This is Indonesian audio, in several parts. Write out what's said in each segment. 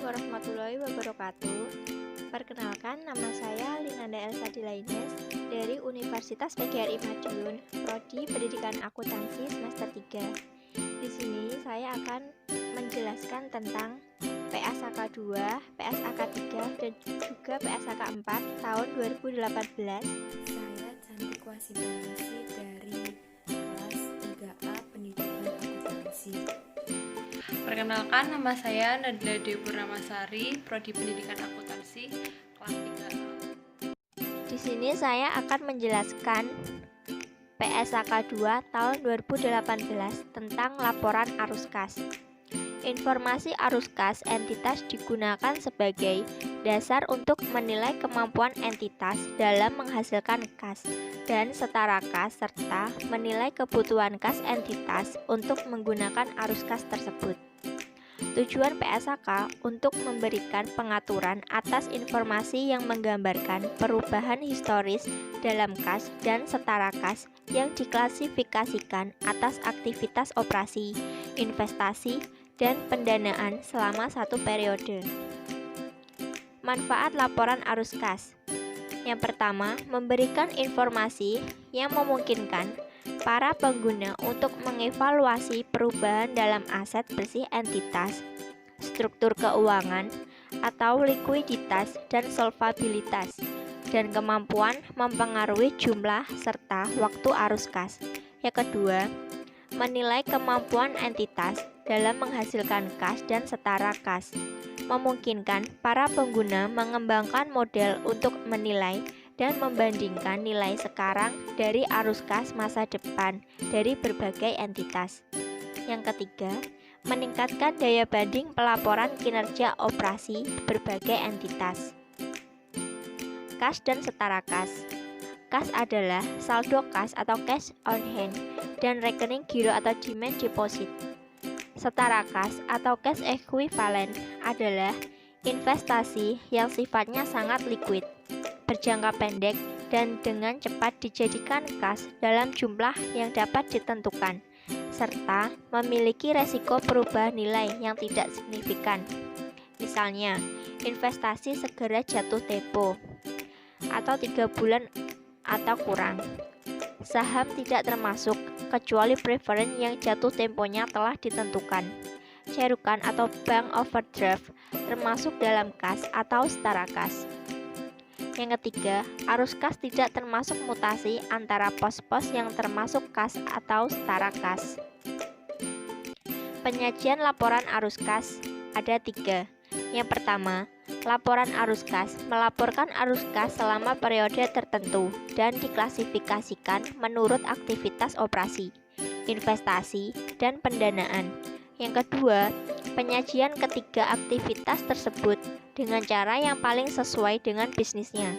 warahmatullahi wabarakatuh. Perkenalkan, nama saya Linanda Elsa Dilaines dari Universitas PGRI Madiun, Prodi Pendidikan Akuntansi semester 3. Di sini saya akan menjelaskan tentang PSAK 2, PSAK 3, dan juga PSAK 4 tahun 2018. Saya Cantik Wasibanasi dari kelas 3A Pendidikan Akuntansi. Perkenalkan, nama saya Nadila Dewi Purnamasari, Prodi Pendidikan Akuntansi, kelas 3A. Di sini saya akan menjelaskan PSAK 2 tahun 2018 tentang laporan arus kas. Informasi arus kas entitas digunakan sebagai dasar untuk menilai kemampuan entitas dalam menghasilkan kas dan setara kas serta menilai kebutuhan kas entitas untuk menggunakan arus kas tersebut. Tujuan PSAK untuk memberikan pengaturan atas informasi yang menggambarkan perubahan historis dalam kas dan setara kas yang diklasifikasikan atas aktivitas operasi, investasi, dan pendanaan selama satu periode. Manfaat laporan arus kas. Yang pertama, memberikan informasi yang memungkinkan para pengguna untuk mengevaluasi perubahan dalam aset bersih entitas, struktur keuangan, atau likuiditas dan solvabilitas, dan kemampuan mempengaruhi jumlah serta waktu arus kas. Yang kedua, menilai kemampuan entitas dalam menghasilkan kas dan setara kas, memungkinkan para pengguna mengembangkan model untuk menilai dan membandingkan nilai sekarang dari arus kas masa depan dari berbagai entitas. Yang ketiga, meningkatkan daya banding pelaporan kinerja operasi berbagai entitas. Kas dan setara kas. Kas adalah saldo kas atau cash on hand dan rekening giro atau demand deposit. Setara kas atau cash equivalent adalah investasi yang sifatnya sangat liquid, berjangka pendek, dan dengan cepat dijadikan kas dalam jumlah yang dapat ditentukan, serta memiliki resiko perubahan nilai yang tidak signifikan. Misalnya, investasi segera jatuh tempo, atau 3 bulan atau kurang. Saham tidak termasuk, kecuali preferen yang jatuh temponya telah ditentukan. Cerukan atau bank overdraft termasuk dalam kas atau setara kas. Yang ketiga, arus kas tidak termasuk mutasi antara pos-pos yang termasuk kas atau setara kas. Penyajian laporan arus kas ada 3. Yang pertama, laporan arus kas melaporkan arus kas selama periode tertentu dan diklasifikasikan menurut aktivitas operasi, investasi, dan pendanaan. Yang kedua, penyajian ketiga aktivitas tersebut dengan cara yang paling sesuai dengan bisnisnya.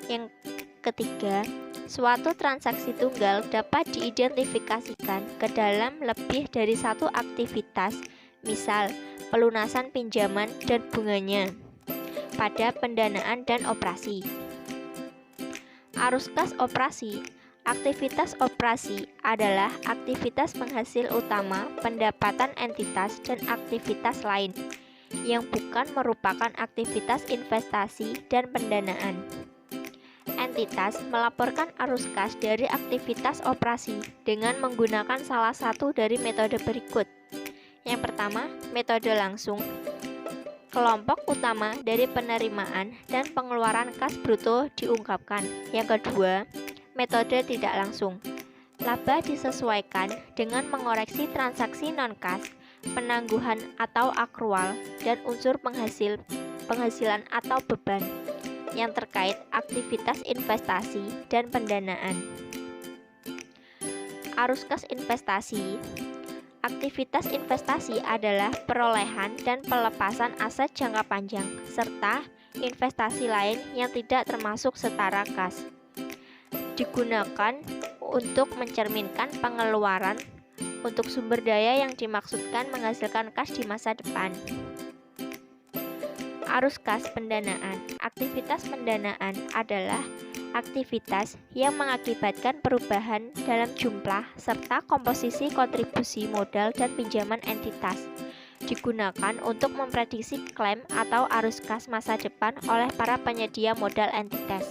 Yang ketiga, suatu transaksi tunggal dapat diidentifikasikan ke dalam lebih dari satu aktivitas, misal pelunasan pinjaman dan bunganya, pada pendanaan dan operasi. Arus kas operasi. Aktivitas operasi adalah aktivitas penghasil utama pendapatan entitas dan aktivitas lain yang bukan merupakan aktivitas investasi dan pendanaan. Entitas melaporkan arus kas dari aktivitas operasi dengan menggunakan salah satu dari metode berikut. Yang pertama, metode langsung. Kelompok utama dari penerimaan dan pengeluaran kas bruto diungkapkan. Yang kedua, metode tidak langsung. Laba disesuaikan dengan mengoreksi transaksi non-kas, penangguhan atau akrual, dan unsur penghasilan atau beban yang terkait aktivitas investasi dan pendanaan. Arus kas investasi. Aktivitas investasi adalah perolehan dan pelepasan aset jangka panjang, serta investasi lain yang tidak termasuk setara kas. Digunakan untuk mencerminkan pengeluaran untuk sumber daya yang dimaksudkan menghasilkan kas di masa depan. Arus kas pendanaan. Aktivitas pendanaan adalah aktivitas yang mengakibatkan perubahan dalam jumlah serta komposisi kontribusi modal dan pinjaman entitas digunakan untuk memprediksi klaim atau arus kas masa depan oleh para penyedia modal entitas.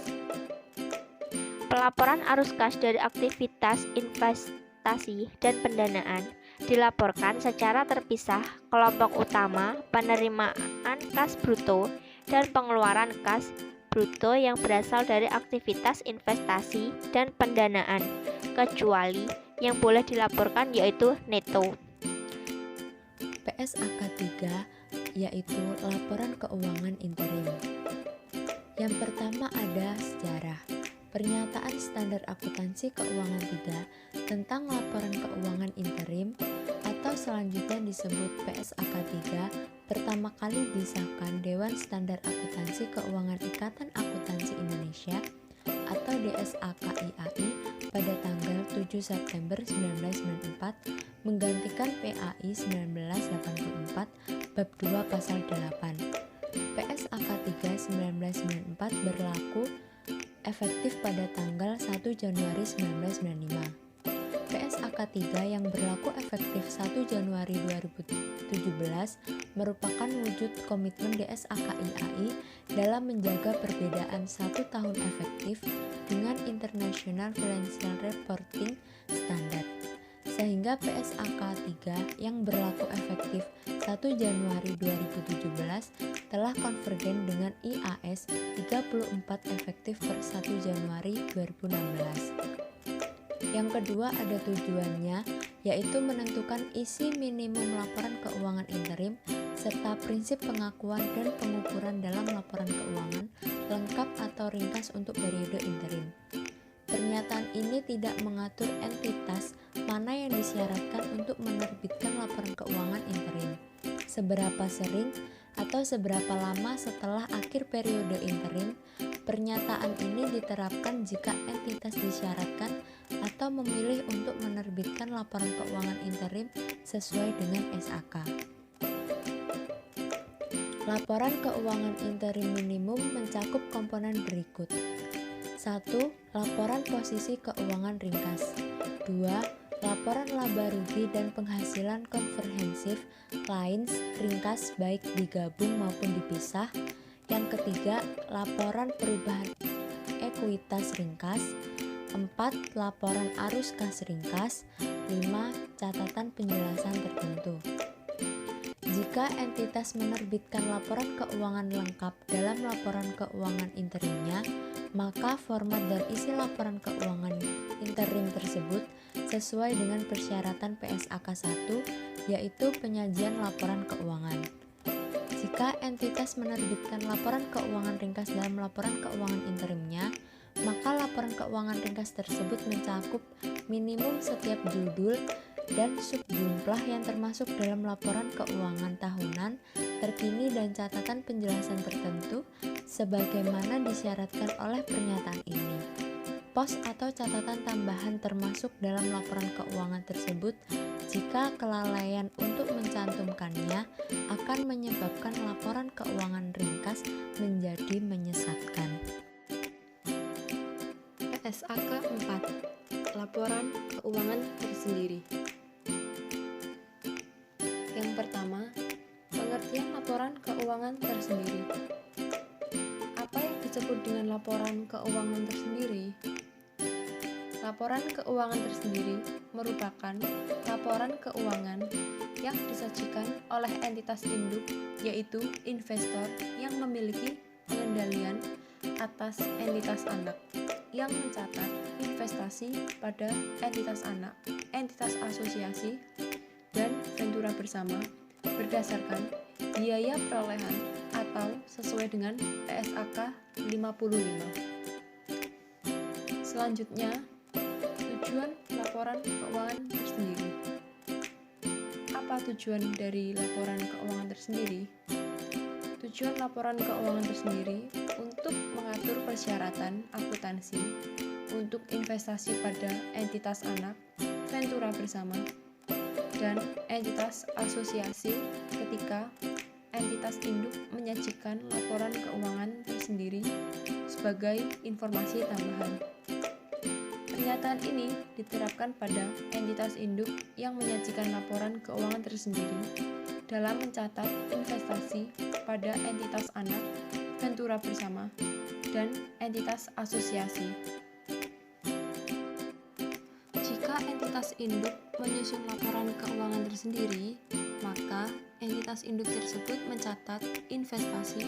Pelaporan arus kas dari aktivitas investasi dan pendanaan dilaporkan secara terpisah kelompok utama, penerimaan kas bruto, dan pengeluaran kas bruto yang berasal dari aktivitas investasi dan pendanaan, kecuali yang boleh dilaporkan yaitu neto. PSAK 3 yaitu laporan keuangan interim. Yang pertama ada sejarah. Pernyataan standar akuntansi keuangan 3 tentang laporan keuangan interim atau selanjutnya disebut PSAK 3 pertama kali disahkan Dewan Standar Akuntansi Keuangan Ikatan Akuntansi Indonesia atau DSAKIAI pada tanggal 7 September 1994 menggantikan PAI 1984 bab 2 pasal 8. PSAK 3 1994 berlaku efektif pada tanggal 1 Januari 1995. PSAK 3 yang berlaku efektif 1 Januari 2017 merupakan wujud komitmen DSAKIAI dalam menjaga perbedaan 1 tahun efektif dengan International Financial Reporting Standard, sehingga PSAK 3 yang berlaku efektif 1 Januari 2017 telah konvergen dengan IAS 34 efektif per 1 Januari 2016. Yang kedua ada tujuannya, yaitu menentukan isi minimum laporan keuangan interim serta prinsip pengakuan dan pengukuran dalam laporan keuangan lengkap atau ringkas untuk periode interim. Pernyataan ini tidak mengatur entitas mana yang disyaratkan untuk menerbitkan laporan keuangan interim, seberapa sering atau seberapa lama setelah akhir periode interim. Pernyataan ini diterapkan jika entitas disyaratkan atau memilih untuk menerbitkan laporan keuangan interim sesuai dengan SAK. Laporan keuangan interim minimum mencakup komponen berikut. 1. Laporan posisi keuangan ringkas. 2. Laporan laba rugi dan penghasilan komprehensif lain ringkas baik digabung maupun dipisah. Yang ketiga, laporan perubahan ekuitas ringkas. 4. Laporan arus kas ringkas. 5. Catatan penjelasan tertentu. Jika entitas menerbitkan laporan keuangan lengkap dalam laporan keuangan interimnya, maka format dan isi laporan keuangan interim tersebut sesuai dengan persyaratan PSAK 1, yaitu penyajian laporan keuangan. Jika entitas menerbitkan laporan keuangan ringkas dalam laporan keuangan interimnya, maka laporan keuangan ringkas tersebut mencakup minimum setiap judul dan subjumlah yang termasuk dalam laporan keuangan tahunan, terkini dan catatan penjelasan tertentu sebagaimana disyaratkan oleh pernyataan ini. Pos atau catatan tambahan termasuk dalam laporan keuangan tersebut jika kelalaian untuk mencantumkannya akan menyebabkan laporan keuangan ringkas menjadi menyesatkan. PSAK 4. Laporan keuangan tersendiri. Yang pertama, pengertian laporan keuangan tersendiri. Apa yang disebut dengan laporan keuangan tersendiri? Laporan keuangan tersendiri merupakan laporan keuangan yang disajikan oleh entitas induk, yaitu investor yang memiliki pengendalian atas entitas anak, yang mencatat investasi pada entitas anak, entitas asosiasi, dan ventura bersama berdasarkan biaya perolehan atau sesuai dengan PSAK 55. Selanjutnya, tujuan laporan keuangan tersendiri. Apa tujuan dari laporan keuangan tersendiri? Tujuan laporan keuangan tersendiri untuk mengatur persyaratan akuntansi untuk investasi pada entitas anak, ventura bersama, dan entitas asosiasi ketika entitas induk menyajikan laporan keuangan tersendiri sebagai informasi tambahan. Pernyataan ini diterapkan pada entitas induk yang menyajikan laporan keuangan tersendiri dalam mencatat investasi pada entitas anak, ventura bersama, dan entitas asosiasi. Jika entitas induk menyusun laporan keuangan tersendiri, maka entitas induk tersebut mencatat investasi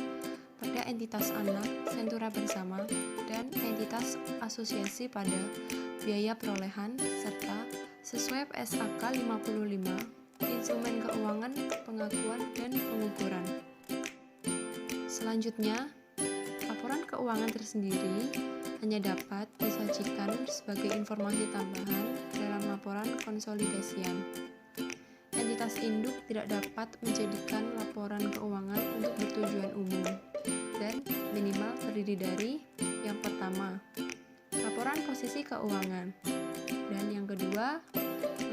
pada entitas anak, ventura bersama, dan entitas asosiasi pada biaya perolehan, serta sesuai PSAK 55, instrumen keuangan, pengakuan, dan pengukuran. Selanjutnya, laporan keuangan tersendiri hanya dapat disajikan sebagai informasi tambahan dalam laporan konsolidasian. Entitas induk tidak dapat menjadikan laporan keuangan untuk bertujuan umum dan minimal terdiri dari yang pertama, laporan posisi keuangan, dan yang kedua,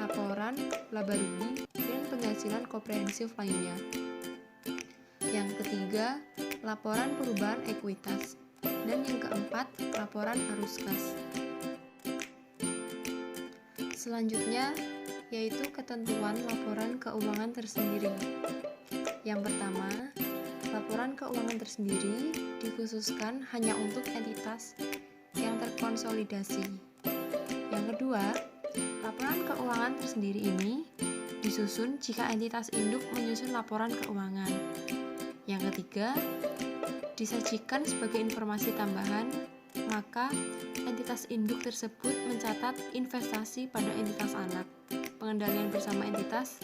laporan laba rugi dan penghasilan komprehensif lainnya. Yang ketiga, laporan perubahan ekuitas, dan yang keempat, laporan arus kas. Selanjutnya, yaitu ketentuan laporan keuangan tersendiri. Yang pertama, laporan keuangan tersendiri dikhususkan hanya untuk entitas yang terkonsolidasi. Yang kedua, laporan keuangan tersendiri ini disusun jika entitas induk menyusun laporan keuangan. Yang ketiga, disajikan sebagai informasi tambahan, maka entitas induk tersebut mencatat investasi pada entitas anak, pengendalian bersama entitas,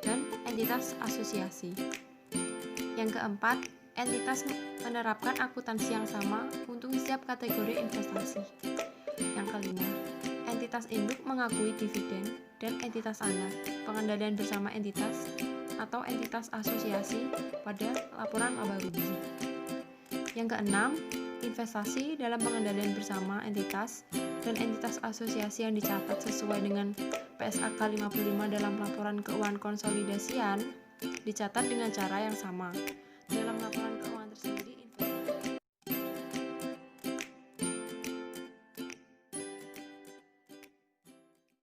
dan entitas asosiasi. Yang keempat, entitas menerapkan akuntansi yang sama untuk setiap kategori investasi. Yang kelima, entitas induk mengakui dividen dan entitas anak, pengendalian bersama entitas atau entitas asosiasi pada laporan laba rugi. Yang keenam, investasi dalam pengendalian bersama entitas dan entitas asosiasi yang dicatat sesuai dengan PSAK 55 dalam laporan keuangan konsolidasian dicatat dengan cara yang sama. Dalam laporan keuangan tersendiri